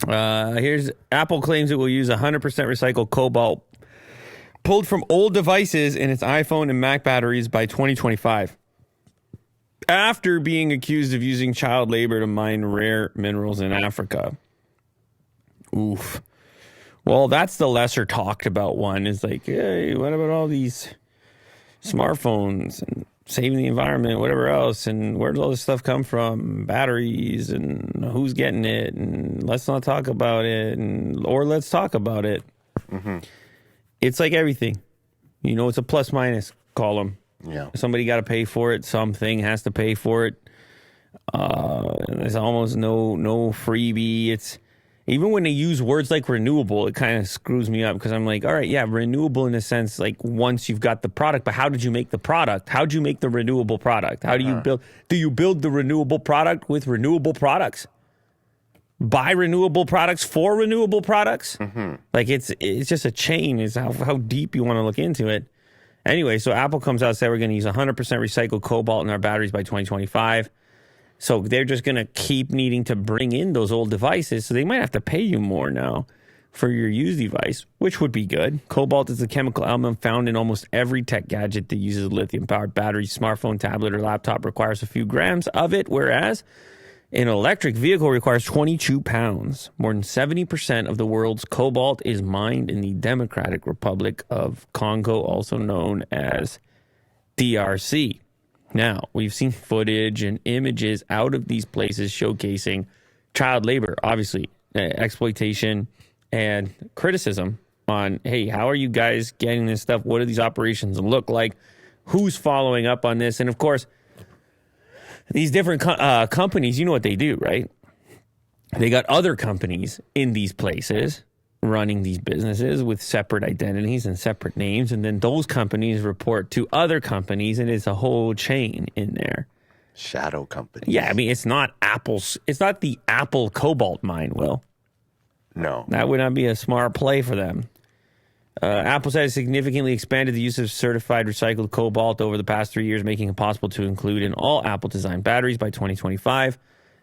Here's Apple claims it will use 100% recycled cobalt pulled from old devices in its iPhone and Mac batteries by 2025. After being accused of using child labor to mine rare minerals in Africa. Oof. Well, that's the lesser talked about one. Is like, hey, what about all these smartphones and saving the environment, whatever else, and where does all this stuff come from? Batteries, and who's getting it, and let's not talk about it, or let's talk about it. Mm-hmm. It's like everything. It's a plus minus column. Yeah. Somebody got to pay for it. Something has to pay for it. There's almost no freebie. It's even when they use words like renewable, it kind of screws me up because I'm like, all right, yeah, renewable in a sense, like once you've got the product, but how did you make the product? How did you make the renewable product? How do you build? Do you build the renewable product with renewable products? Buy renewable products for renewable products? Mm-hmm. Like it's just a chain. Is how deep you want to look into it. Anyway, so Apple comes out and said we're going to use 100% recycled cobalt in our batteries by 2025. So they're just going to keep needing to bring in those old devices. So they might have to pay you more now for your used device, which would be good. Cobalt is a chemical element found in almost every tech gadget that uses a lithium-powered battery. Smartphone, tablet, or laptop requires a few grams of it, whereas an electric vehicle requires 22 pounds. More than 70% of the world's cobalt is mined in the Democratic Republic of Congo, also known as DRC. Now, we've seen footage and images out of these places showcasing child labor, obviously, exploitation and criticism on, hey, how are you guys getting this stuff? What do these operations look like? Who's following up on this? And, of course, these different companies, you know what they do, right? They got other companies in these places running these businesses with separate identities and separate names, and then those companies report to other companies, and it's a whole chain in there. Shadow companies. Yeah, I mean, it's not the Apple cobalt mine, Will. No. That would not be a smart play for them. Apple has significantly expanded the use of certified recycled cobalt over the past 3 years, making it possible to include in all Apple-designed batteries by 2025.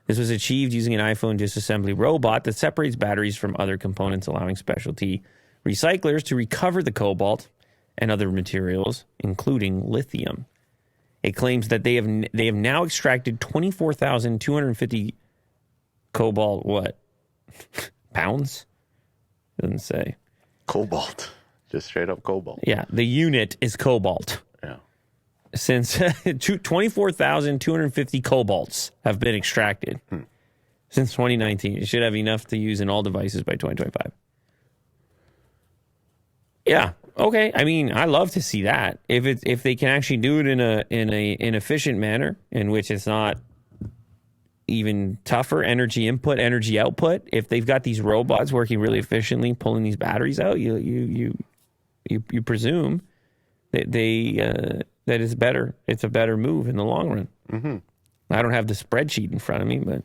This was achieved using an iPhone disassembly robot that separates batteries from other components, allowing specialty recyclers to recover the cobalt and other materials, including lithium. It claims that they have now extracted 24,250 cobalt, what? Pounds? Doesn't say. Cobalt. Just straight up cobalt. Yeah, the unit is cobalt. Yeah. Since 24,250 cobalts have been extracted since 2019. It should have enough to use in all devices by 2025. Yeah, okay. I mean, I love to see that. If they can actually do it in an efficient manner in which it's not even tougher energy input, energy output. If they've got these robots working really efficiently, pulling these batteries out, you presume that that is better. It's a better move in the long run. Mm-hmm. I don't have the spreadsheet in front of me, but